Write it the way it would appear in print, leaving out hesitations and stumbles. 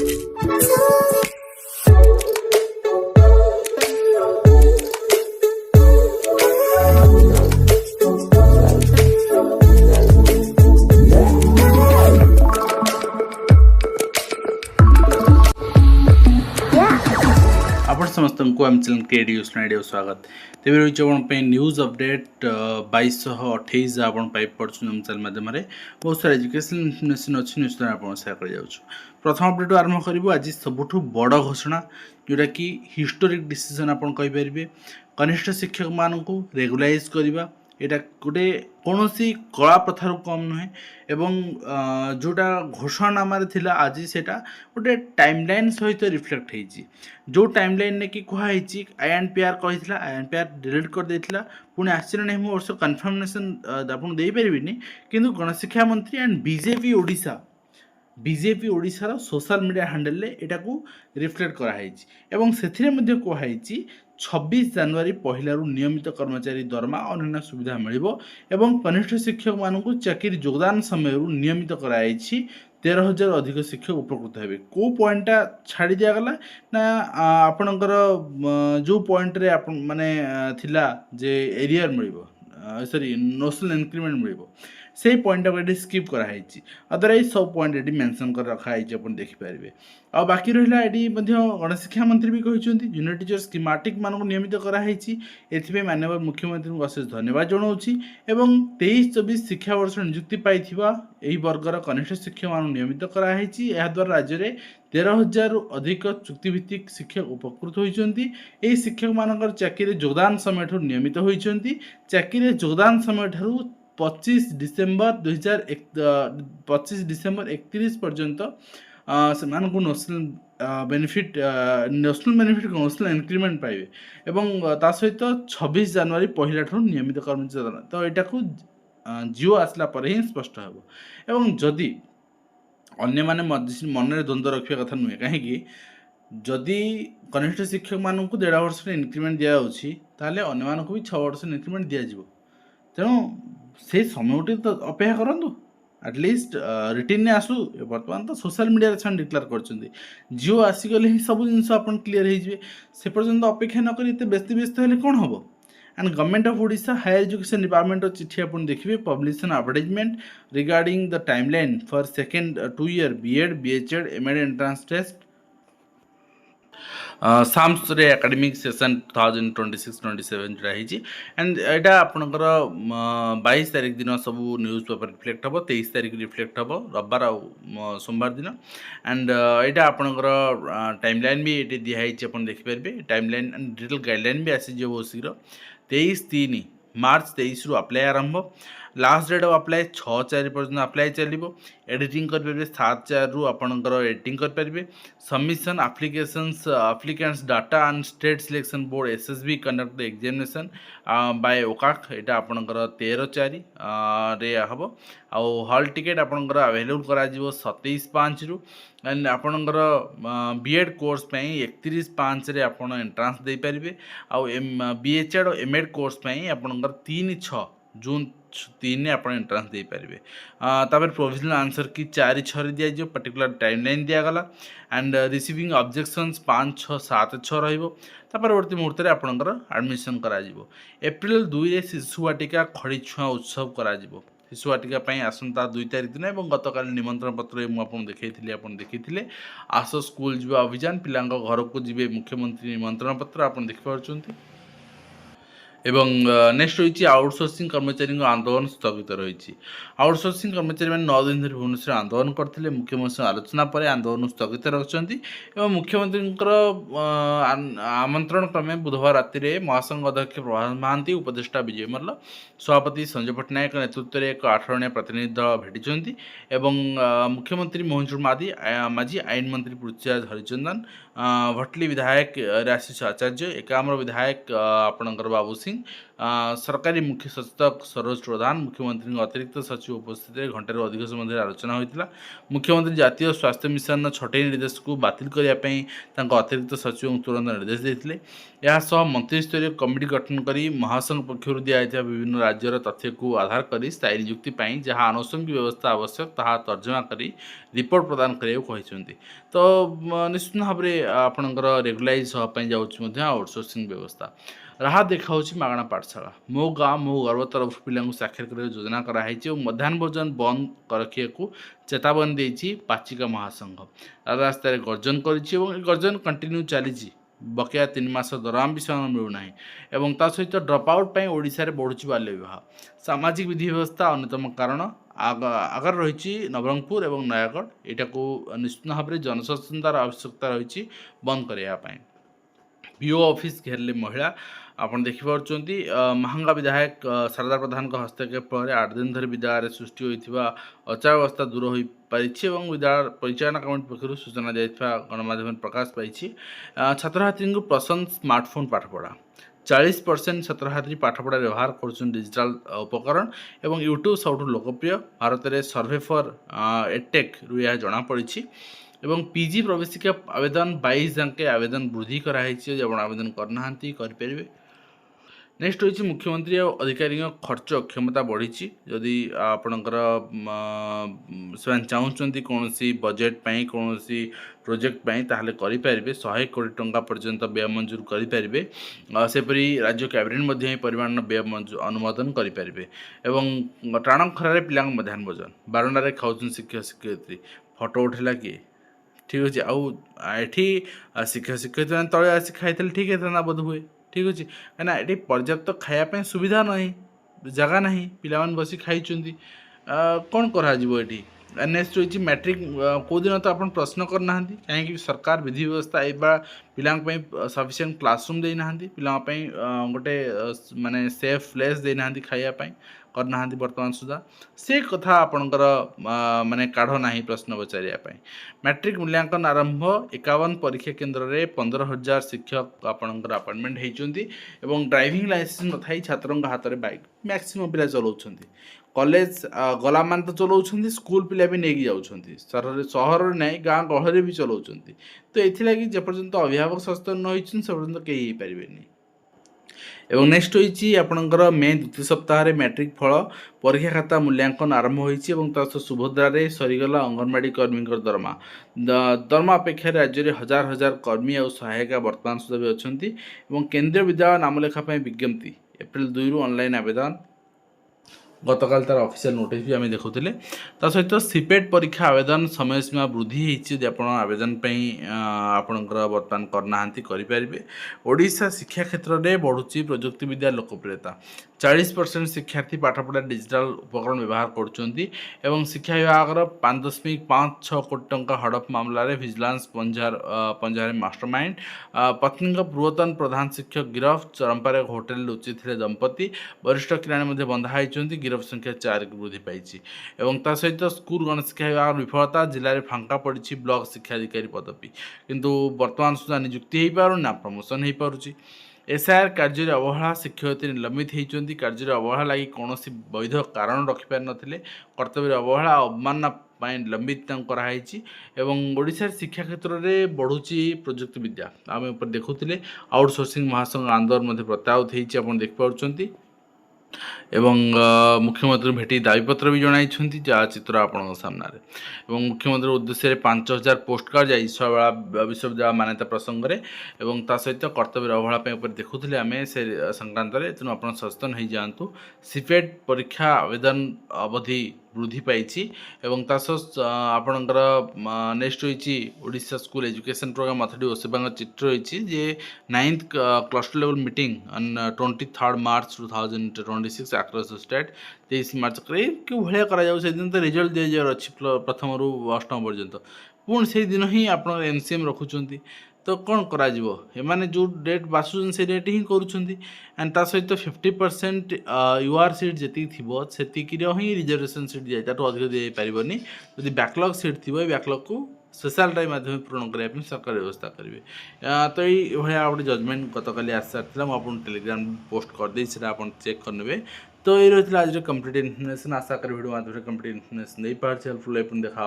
आपण समस्त को एम चैनल क्रिएटिव स्नाइडियो स्वागत तेज रही आप न्यूज अपडेट 2228 आपण पाई पड़छन एम चैनल माध्यम बहुत सारा एजुकेशन इनफर्मेशन अच्छी न्यूज आप सेयार कर प्रथम अपडेट आरंभ करूँ आज सबुठ बड़ घोषणा जोटा कि हिस्टोरिक डिसीजन आप कहींपर कनिष्ठ शिक्षक मानू रेगुलाइज करवा एटा गोटे कौन सी कला प्रथार कम नुहे एवं जोटा घोषणानामा थिला आज सेटा गोटे टाइमलाइन सहित रिफ्लेक्ट होती जो टाइमलाइन ने कि कहुई आईएनपीआर कही आईएनपीआर डिलीट कर देथिला पुणी आश्चर्य नहीं मुझे वर्ष कन्फर्मेसन आपको देपारे किंतु गणशिक्षा मंत्री एंड बीजेपी ओडिशार सोशल मीडिया हैंडल एटा को रिफ्लेक्ट कराई एवं से कहुई 26 जनवरी पहलू नियमित कर्मचारी दरमा अन्य सुविधा मिलिबो एवं कनिष्ठ शिक्षक मानू चाकरी योगदान समय नियमित कराई 13,000 अधिक शिक्षक उपकृत हेबे को पॉइंटा छाड़ी दिगला ना आपणकर जो पॉइंट रे आपण माने थिला जे एरियर मिलिबो सॉरी नेशनल इंक्रीमेंट मिलिबो से पॉइंट को स्किप कराई अदरवाइज सब पॉइंट ये मेंशन कर रखाई आप देखिपारे आ बाकी रहा ये गणशिक्षा मंत्री भी कहते जूनियर टीचर स्कीमेटिक मानक नियमित कराई एथि माननीय मुख्यमंत्री को अशेष धन्यवाद जनाऊँगी एवं 23-24 शिक्षा वर्ष नियुक्ति पाई वर्गर कनिष्ठ शिक्षक मान नियमित कराई द्वारा राज्य में 13,000 अधिक चुक्तिभित्तिक शिक्षक उपकृत होती शिक्षक मान चाकरी योगदान समय नियमित होती चाकरी योगदान समय 25 डिसेम्बर 31 पर्यंत से नेशनल बेनिफिट नेशनल इंक्रीमेंट पाइबे एवं ता सहित 26 जनवरी पहला नियमित कर्मचारी तो यहाँ को जिओ आसला पर ही स्पष्ट हो एवं जदि अन्य माने मन में द्वंद्व रखा कथा नुहे कहीं जदि कनिष्ठ शिक्षक मानू 1.5 वर्ष इंक्रीमेंट दि जाऊँगी अन्य मानक भी 6 वर्ष इंक्रीमेंट दिज्व तेणु से समय तो अपेक्षा करूँ एटलिस्ट रिटर्न ने आसू बर्तमान तो सोशल मीडिया से डिक्लेयर कर जिओ आसीगले ही सब जिन क्लीयर हो से पर्यंत अपेक्षा नक व्यस्त व्यस्त हेल्ले कौन हम and government of Odisha higher education department चिठी आप देखिए publication advertisement regarding the timeline for second 2 year BEd बीएचएड एमएड एंट्रांस टेस्ट साम्स रे एकेडमिक सेशन 2026-27 जोड़ा एंड यहाँ आपणकर 22 तारीख दिन सब न्यूज पेपर रिफ्लेक्ट हम 23 तारीख रिफ्लेक्ट हम रविवार आ सोमवार दिन एंड यहाँ आपणकर टाइमलाइन भी ये दिखाई आप देखिपारे टाइमलाइन एंड डिटेल गाइडलाइन भी आसी बहुत शीघ्र 23 मार्च 23 रु अप्लाई आरंभ लास्ट डेट ऑफ अप्लाई 6/4 पर्यटन अप्लाई चलो एडिटिंग करेंगे 7/4 रु आपणकर एडिटिंग करेंगे submission applications applicants data and state selection board SSB conduct the examination by ओकाक यहाँ आपणकर 13/4 रे हम आउ हॉल टिकेट आपणकर अवेलेबल करा 27/5 रु एंड आपणकर बीएड कोर्स 31/5 रे आपण एंट्रांस दे पारिबे आउ बीएचएड और एमएड कोर्स आपणकर 3/6 जून 3 ने आप एंट्रांस दे पारे तापर प्रोविजनल आंसर की 4/6 दिया पर्टिकुलर टाइमलाइन दिगला एंड रिसीविंग ऑब्जेक्शंस 5/6 परवर्ती मुहूर्त में आपणकर एडमिशन करा एप्रिल 2 रे शिशु वाटिका खड़ी छुआ उत्सव करा शिशु वाटिका आसंता 2 तारीख दिन और गतकाल निमंत्रण पत्र मुझे देखी आस स्कूल जीवा अभियान पिला घर को जी मुख्यमंत्री निमंत्रण पत्र आप देखिपुं एवं नेक्स्ट रही आउटसोर्सिंग कर्मचारी आंदोलन स्थगित रही आउटसोर्सिंग कर्मचारी मैंने 9 दिन धरी भुवनेश्वर आंदोलन करते मुख्यमंत्री आलोचना पर आंदोलन स्थगित रखिंट मुख्यमंत्री आमंत्रण क्रमे बुधवार राति महासंघ अध्यक्ष प्रभात महांती उपदेष्टा विजय मल्ल सभापति संजय पट्टनायक नेतृत्व में एक 8 जणिया प्रतिनिधि दल भेटी मुख्यमंत्री मोहन माझी आईन मंत्री पृथ्वीराज हरिचंदन भटली विधायक राशिष आचार्य एकाम्र विधायक आपणकर बाबू सिंह सिंह सरकारी मुख्य सचेतक सरोज प्रधान मुख्यमंत्री अतिरिक्त सचिव उपस्थित घंटे अधिक समय धरि आलोचना होता। मुख्यमंत्री जातीय स्वास्थ्य मिशन छटई निर्देश को बातिल करने अतिरिक्त सचिव तुरंत निर्देश देते। यह मंत्रिस्तरीय कमिटी गठन कर महासंघ पक्षर दिया विभिन्न राज्यर तथ्य को आधार कर स्थायी नियुक्ति जहाँ आनुषंगिक व्यवस्था आवश्यक ता तर्जमा कर रिपोर्ट प्रदान करने तो निश्चित भाव में आपणकर रेगुलाइज हाँपाई जाऊँगी आउटसोर्सिंग व्यवस्था। राह देखा मागणा पाठशाला मो गाँ मो गर्व तरफ पिला साक्षर कर योजना कराई मध्याह्न भोजन बंद रखा चेतावनी देती पाचिका महासंघ रास्तार गर्जन गर्जन कंटिन्यू चली बकेया 3 मास दरमा भी से मिलूना और ता सहित ड्रप आउट ओडिशा रे बढ़ुची बाल्य विवाह सामाजिक विधि व्यवस्था अन्यतम कारण आगर रही नवरंगपुर और नयागढ़ यहाँ को निश्चित भाव में जनसचेतनतार आवश्यकता रही बंद करने। बीओ ऑफिस घेरले महिला आपन देखिपी महंगा विधायक शारदा प्रधान हस्तक्षेप फल 8 दिन धरी विद्यालय सृष्टि होता अचावस्था दूर हो पारी विद्यालय परिचालन कमिटी पक्षर सूचना दिया गणमाध्यम प्रकाश पाई छात्रछात्री को पसंद स्मार्टफोन पाठपढ़ा 40% छात्रछात्री पाठपढ़ा व्यवहार कर डिजिटल उपकरण और यूट्यूब सब लोकप्रिय भारत में सर्वे फॉर एटेक रु यह जमापड़ी एवं पीजी प्रवेशिका आवेदन 22 जाके आवेदन वृद्धि कराई आवेदन करना करें। नेक्स्ट होची मुख्यमंत्री और अधिकारी खर्च क्षमता बढ़ी जदि आपणकर से चाहते कौन बजेट कौन प्रोजेक्ट ताहले करें 100 कोटी टंका पर्यंत व्यय मंजूर करें सेपरी राज्य कैबिनेट परिमाण व्यय अनुमोदन करें एवं टाण खरारे पिला मध्याह्न भोजन बारंडारे खाऊन शिक्षक शिक्षयित्री फोटो उठेला किए ठीक अच्छे आठी शिक्षक शिक्षयित्री मैंने तले आसी खाई ठीक है बोध हुए ठीक अच्छे कहीं ये पर्याप्त खायापी सुविधा ना जगह ना पिला बस खाई कौन कर नेक्स्ट रही मैट्रिक कौ दिन तो आप प्रश्न करना कहीं सरकार विधि व्यवस्था एबा पिला सफिशिएंट क्लासरूम देना पिलापी गोटे माने सेफ प्लेस देना खायापी करना बर्तमान सुधा से कथा आपणकर माने काढ़ ना प्रश्न पचारियापी। मैट्रिक मूल्यांकन आरंभ 51 परीक्षा केन्द्र में 15,000 शिक्षक आपणकर अपॉइंटमेंट होती ड्राइविंग लाइसेंस न थी छात्रों हाथ में बाइक मैक्सिमम पिला चलाउछन कॉलेज गला मान तो चलाउछन स्कूल पिला भी नहीं जाउछन सहर नहीं गाँ गहरे भी चलाउछन तो ये जेपर्यंत अभिभावक सचेतन न होइछन से पर्यंत कहीं पारे। एवं नेक्स्ट होइछि आपणकर मे द्वितीय सप्ताह रे मैट्रिक फल परीक्षा खाता मूल्यांकन आरंभ होइछि सुभद्रा रे सरीगला अंगनवाड़ी कर्मी दरमा दरमा अपेक्षा राज्य में हजार हजार कर्मी और सहायिका वर्तमान सुधा भी अच्छी केंद्रीय विद्यालय नामलेखा विज्ञप्ति एप्रिल 2 रु ऑनलाइन आवेदन गतकाल तार ऑफिशियल नोटिस भी आम देखुले सहित सीपेट परीक्षा आवेदन समय सीमा वृद्धि होती आप आवेदन आपणकर बर्तमान करना करें। ओडिशा शिक्षा क्षेत्र में बढ़ुची प्रजुक्ति विद्या लोकप्रियता 40% शिक्षार्थी पाठपढ़ा डिजिटल उपकरण व्यवहार कर शिक्षा विभाग 5.56 कोटी टंका हड़प मामला रे विजिलेंस पंजार मास्टरमाइंड पत्नी पूर्वतन प्रधान शिक्षक गिरफ चरंपार होटेल लुचि थे दंपति वरिष्ठ किराणी बंधा गिरफ संख्या 4 को वृद्धि पाई सहित स्कूल गणशिक्षा विभाग विफलता जिले में फांका पड़ी ब्लॉक शिक्षाधिकारी पदवी किंतु वर्तमान सुधा नियुक्ति हो पार ना प्रमोशन हो पारुची। एसआईआर कार्य अवहेला शिक्षयित्री निलंबित होती कार्य अवहेला लगी कौन वैध कारण रखिपार नथिले कर्तव्य अवहेला अवमानना निलंबित कराई ओडिशा शिक्षा क्षेत्र में बढ़ुची प्रजुक्ति विद्या आम देखुले आउटसोर्सिंग महासंघ आंदोलन प्रत्याहृत होती आप देखिपुंट एवं मुख्यमंत्री भेटी दाबीपत्र भी जनाई जहाँ चित्र आपण सामने मुख्यमंत्री उद्देश्य 5,000 पोस्ट कार्ड जाए ईश्वरवाला विश्वविद्यालय मान्यता प्रसंग में सहित कर्तव्य अवहेला देखुले आम से संक्रांत तेणु आप सचेतन हो जातु। सीपेट परीक्षा आवेदन अवधि वृद्धि पाई आपणकर नेक्स्ट होइछि Odisha school education programme authority ओसेबा चित्र रही 9th cluster level meeting on 23 March 2026 across state 23 March क्यों भाया कर दिन तो रिजल्ट दि जावर अच्छी प्रथम रु अष्टम पर्यंत पुणी से दिन ही आप एमसीएम रखुंट तो कौन कर जो डेट बासुन से डेट ही करुँच एंड ता सहित 50% यूआर सीट जी थी से ही रिजर्वेशन सीट जाए अधिक दी पारनी जब बैकलॉग सीट थी बैकलॉग को स्पेशल टाइम माध्यम पूरण करने सरकार व्यवस्था करेंगे। तो ये गोटे जजमेंट गतकाली आसी सारी मुझे टेलीग्राम पोस्ट करदे आप चेक करने। तो ये रही आज कंप्लीट इनफर्मेशन। आशा करी वीडियो माध्यम कंप्लीट इनफर्मेशन नहीं पार्छ हेल्पफुल देखा।